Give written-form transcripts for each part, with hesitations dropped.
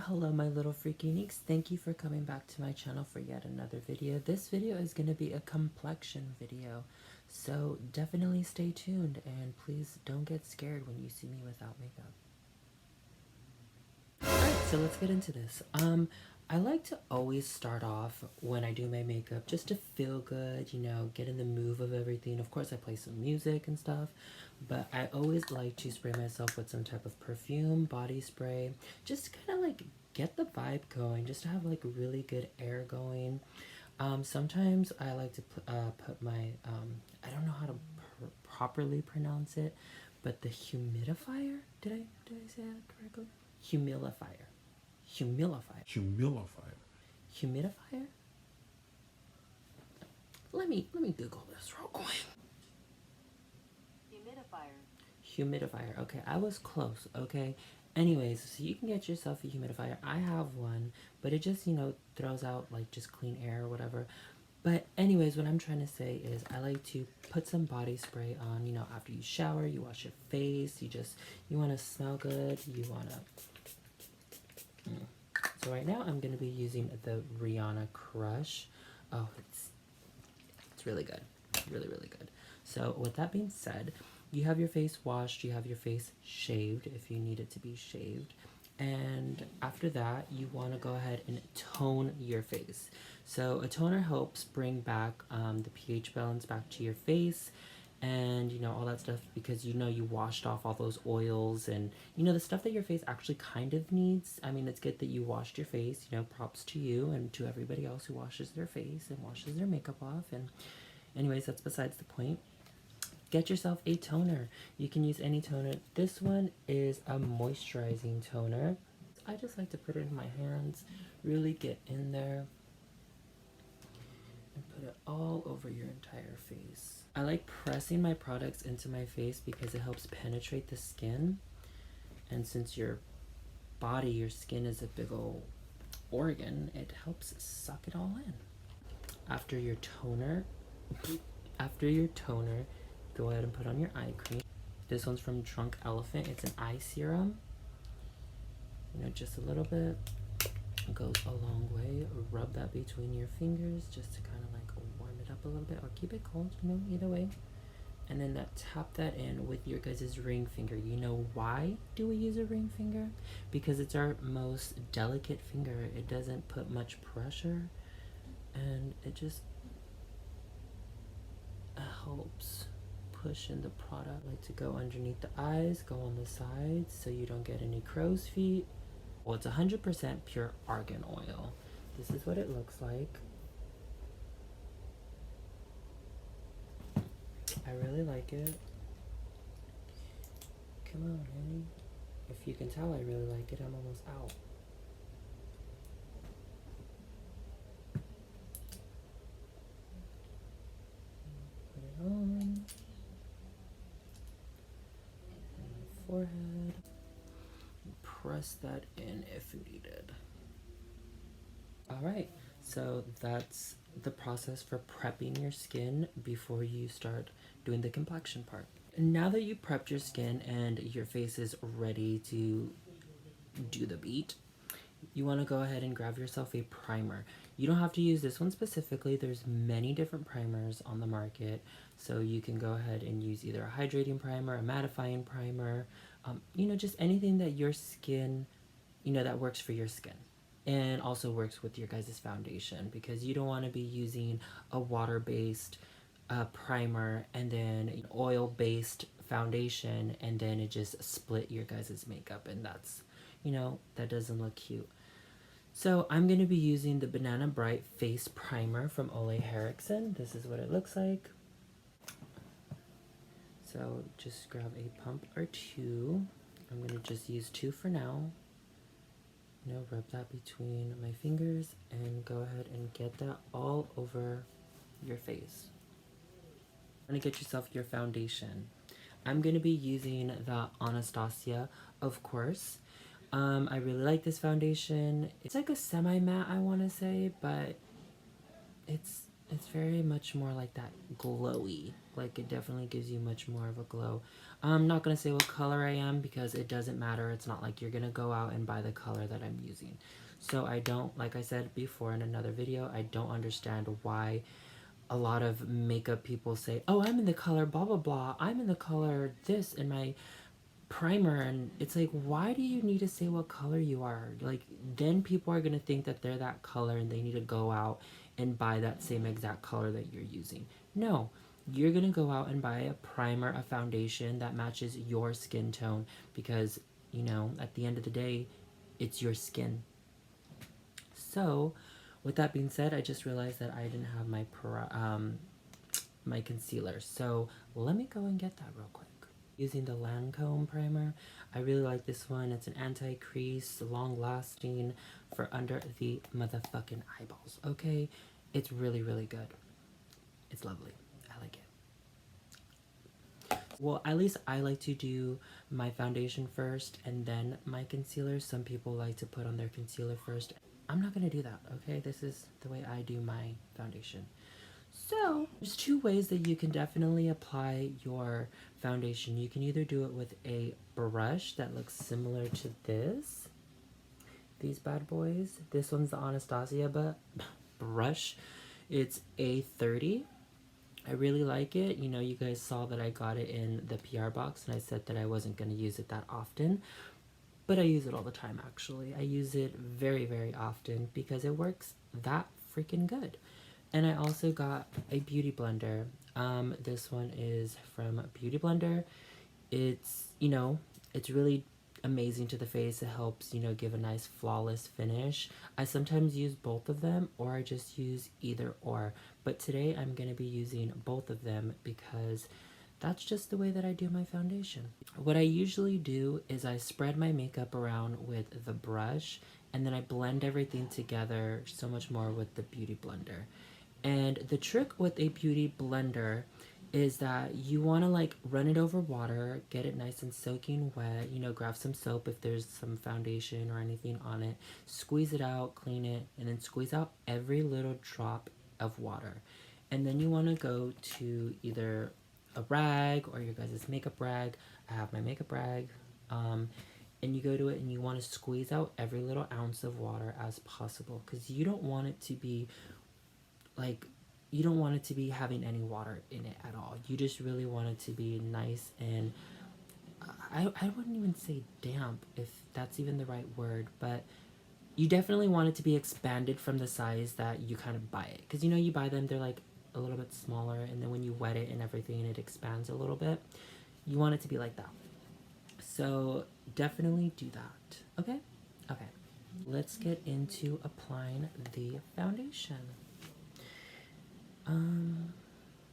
Hello my little freaky neeks, thank you for coming back to my channel for yet another video. This video is going to be a complexion video, so definitely stay tuned and please don't get scared when you see me without makeup. Alright, so let's get into this. I like to always start off when I do my makeup just to feel good, you know, get in the mood of everything. Of course I play some music and stuff, but I always like to spray myself with some type of perfume, body spray, just to kind of like get the vibe going, just to have like really good air going. Sometimes I like to put my, I don't know how to properly pronounce it, but the humidifier, did I say that correctly? Humidifier. Humidifier? Let me Google this real quick. Humidifier. Okay, I was close, okay? Anyways, so you can get yourself a humidifier. I have one, but it just, you know, throws out like just clean air or whatever. But anyways, what I'm trying to say is I like to put some body spray on, you know, after you shower, you wash your face, you want to smell good, you want to... So right now I'm going to be using the Rihanna Crush. Oh, it's really good. Really, really good. So with that being said, you have your face washed, you have your face shaved if you need it to be shaved. And after that, you want to go ahead and tone your face. So a toner helps bring back the pH balance back to your face and, you know, all that stuff, because, you know, you washed off all those oils and, you know, the stuff that your face actually kind of needs. I mean, it's good that you washed your face, you know, props to you and to everybody else who washes their face and washes their makeup off. And anyways, that's besides the point. Get yourself a toner. You can use any toner. This one is a moisturizing toner. I just like to put it in my hands, really get in there, and put it all over your entire face. I like pressing my products into my face because it helps penetrate the skin. And since your skin is a big old organ, it helps suck it all in. After your toner, go ahead and put on your eye cream. This one's from Drunk Elephant. It's an eye serum. You know, just a little bit. It goes a long way. Rub that between your fingers just to kind of like warm it up a little bit, or keep it cold, you know, either way. And then tap that in with your guys' ring finger. You know why do we use a ring finger? Because it's our most delicate finger. It doesn't put much pressure, and it just helps push in the product. I like to go underneath the eyes, go on the sides so you don't get any crow's feet. Well, it's 100% pure argan oil. This is what it looks like. I really like it. Come on, honey. If you can tell, I really like it. I'm almost out. Put it on. Forehead. Press that in if needed. Alright, so that's the process for prepping your skin before you start doing the complexion part. Now that you prepped your skin and your face is ready to do the beat, you want to go ahead and grab yourself a primer. You don't have to use this one specifically. There's many different primers on the market, so you can go ahead and use either a hydrating primer, a mattifying primer, you know, just anything that your skin, you know, that works for your skin. And also works with your guys' foundation, because you don't want to be using a water-based primer and then an oil-based foundation and then it just split your guys' makeup, and that's, you know, that doesn't look cute. So I'm going to be using the Banana Bright Face Primer from Ole Henriksen. This is what it looks like. So just grab a pump or two. I'm going to just use 2 for now. You know, rub that between my fingers and go ahead and get that all over your face. I'm going to get yourself your foundation. I'm going to be using the Anastasia, of course. I really like this foundation. It's like a semi-matte, I want to say, but it's very much more like that glowy Like, it definitely gives you much more of a glow. I'm not going to say what color I am because it doesn't matter. It's not like you're going to go out and buy the color that I'm using. So I don't, like I said before in another video, I don't understand why a lot of makeup people say, oh, I'm in the color blah blah blah, I'm in the color this in my primer, and it's like, why do you need to say what color you are? Like, then people are gonna think that they're that color and they need to go out and buy that same exact color that you're using. No, you're gonna go out and buy a primer, a foundation that matches your skin tone, because, you know, at the end of the day, it's your skin. So with that being said, I just realized that I didn't have my concealer. So let me go and get that real quick. Using the Lancome primer. I really like this one. It's an anti-crease, long-lasting for under the motherfucking eyeballs. Okay? It's really, really good. It's lovely. I like it. Well, at least I like to do my foundation first and then my concealer. Some people like to put on their concealer first. I'm not going to do that, okay? This is the way I do my foundation. So, there's two ways that you can definitely apply your foundation. You can either do it with a brush that looks similar to this. These bad boys. This one's the Anastasia brush. It's A30. I really like it. You know, you guys saw that I got it in the PR box and I said that I wasn't going to use it that often. But I use it all the time, actually. I use it very, very often because it works that freaking good. And I also got a beauty blender. This one is from Beauty Blender. It's, you know, it's really amazing to the face. It helps, you know, give a nice flawless finish. I sometimes use both of them, or I just use either or. But today I'm going to be using both of them because that's just the way that I do my foundation. What I usually do is I spread my makeup around with the brush, and then I blend everything together so much more with the Beauty Blender. And the trick with a beauty blender is that you want to like run it over water, get it nice and soaking wet, you know, grab some soap if there's some foundation or anything on it, squeeze it out, clean it, and then squeeze out every little drop of water. And then you want to go to either a rag or your guys' makeup rag. I have my makeup rag. And you go to it and you want to squeeze out every little ounce of water as possible, because you don't want it to be like, you don't want it to be having any water in it at all. You just really want it to be nice and I wouldn't even say damp, if that's even the right word, but you definitely want it to be expanded from the size that you kind of buy it. Because, you know, you buy them, they're like a little bit smaller, and then when you wet it and everything, it expands a little bit. You want it to be like that. So definitely do that. Okay? Okay. Let's get into applying the foundation.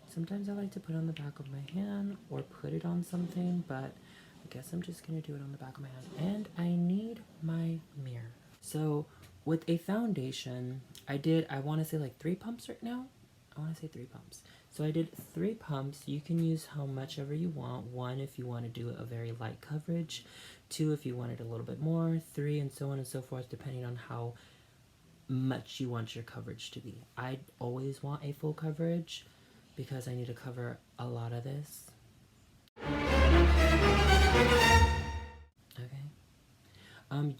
Sometimes I like to put it on the back of my hand or put it on something, but I guess I'm just gonna do it on the back of my hand. And I need my mirror. So with a foundation, I want to say like 3 pumps right now. I want to say 3 pumps. So I did 3 pumps. You can use how much ever you want. 1 if you want to do a very light coverage. 2 if you want it a little bit more. 3 and so on and so forth, depending on how much you want your coverage to be. I always want a full coverage because I need to cover a lot of this. Okay.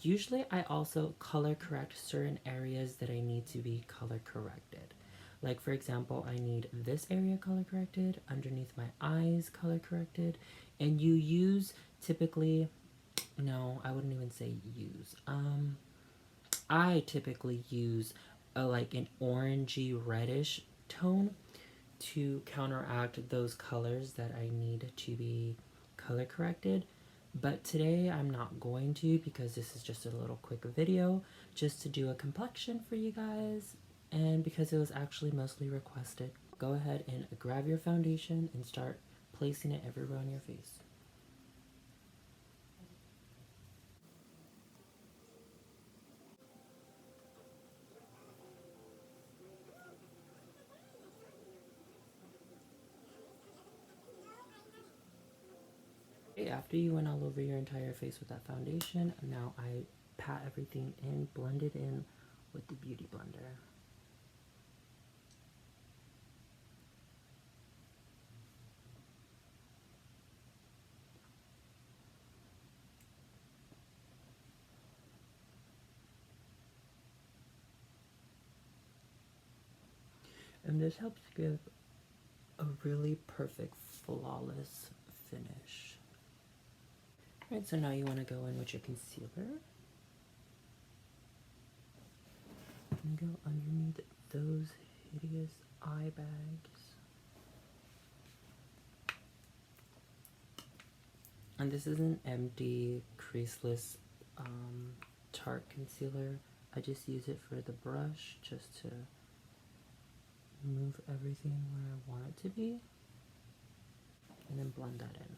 Usually I also color correct certain areas that I need to be color corrected. Like, for example, I need this area color corrected, underneath my eyes color corrected, and you use typically, no, I wouldn't even say use. I typically use like an orangey reddish tone to counteract those colors that I need to be color corrected. But today I'm not going to, because this is just a little quick video just to do a complexion for you guys, and because it was actually mostly requested. Go ahead and grab your foundation and start placing it everywhere on your face. After you went all over your entire face with that foundation, now I pat everything in, blend it in with the Beauty Blender. And this helps give a really perfect, flawless finish. Alright, so now you want to go in with your concealer. And go underneath those hideous eye bags. And this is an empty, creaseless Tarte concealer. I just use it for the brush just to move everything where I want it to be. And then blend that in.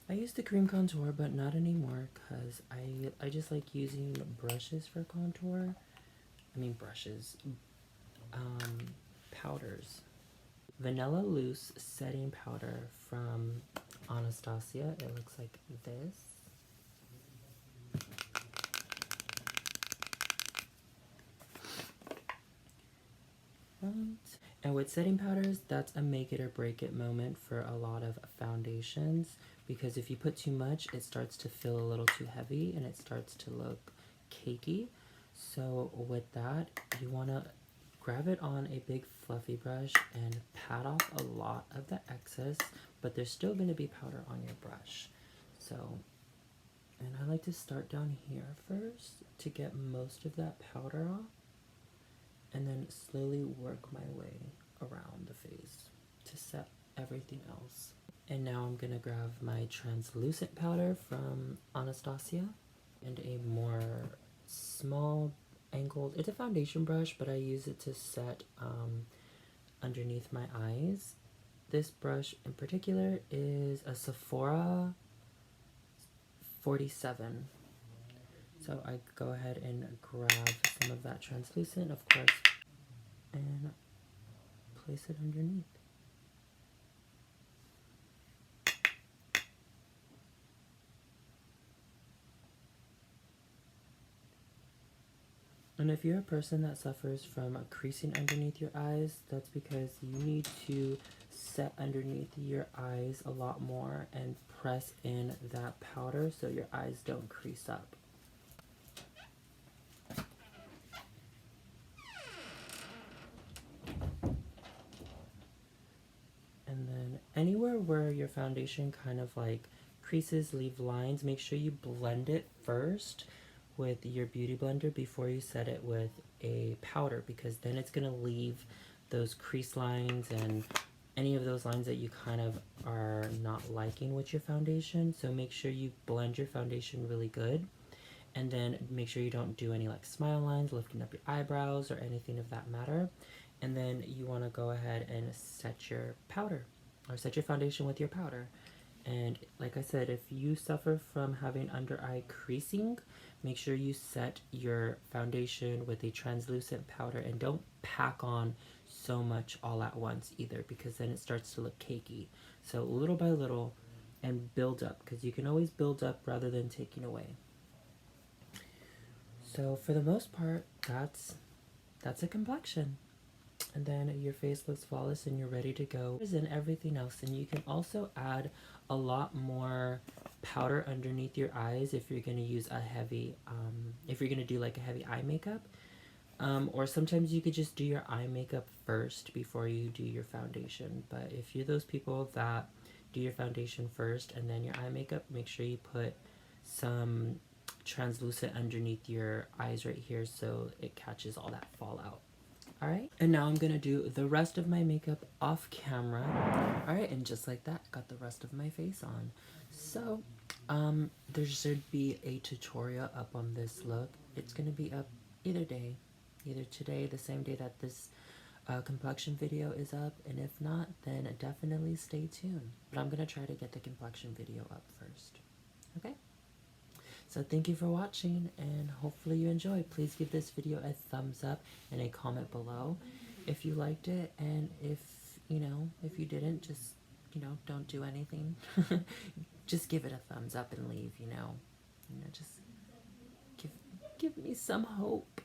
I use the cream contour, but not anymore because I just like using brushes for contour. I mean brushes. Powders. Vanilla Loose setting powder from Anastasia. It looks like this. And with setting powders, that's a make it or break it moment for a lot of foundations, because if you put too much, it starts to feel a little too heavy and it starts to look cakey. So with that, you want to grab it on a big fluffy brush and pat off a lot of the excess, but there's still going to be powder on your brush. So, and I like to start down here first to get most of that powder off, and then slowly work my way around the face to set everything else. And now I'm going to grab my translucent powder from Anastasia and a more small angled, it's a foundation brush, but I use it to set underneath my eyes. This brush in particular is a Sephora 47. So I go ahead and grab some of that translucent, of course, and place it underneath. And if you're a person that suffers from creasing underneath your eyes, that's because you need to set underneath your eyes a lot more and press in that powder so your eyes don't crease up. And then anywhere where your foundation kind of like creases, leave lines, make sure you blend it first with your beauty blender before you set it with a powder, because then it's going to leave those crease lines and any of those lines that you kind of are not liking with your foundation. So make sure you blend your foundation really good, and then make sure you don't do any like smile lines, lifting up your eyebrows or anything of that matter. And then you want to go ahead and set your powder, or set your foundation with your powder. And like I said, if you suffer from having under eye creasing, make sure you set your foundation with a translucent powder, and don't pack on so much all at once either, because then it starts to look cakey. So little by little, and build up, because you can always build up rather than taking away. So for the most part, that's a complexion. And then your face looks flawless and you're ready to go. And everything else. And you can also add a lot more powder underneath your eyes if you're going to use a heavy, if you're going to do like a heavy eye makeup. Or sometimes you could just do your eye makeup first before you do your foundation. But if you're those people that do your foundation first and then your eye makeup, make sure you put some translucent underneath your eyes right here so it catches all that fallout. Alright, and now I'm going to do the rest of my makeup off camera. Alright, and just like that, I got the rest of my face on. So, there should be a tutorial up on this look. It's going to be up either day. Either today, the same day that this complexion video is up, and if not, then definitely stay tuned. But I'm going to try to get the complexion video up first. Okay? So thank you for watching, and hopefully you enjoyed. Please give this video a thumbs up and a comment below if you liked it, and if you didn't, just don't do anything. Just give it a thumbs up and leave. Just give me some hope.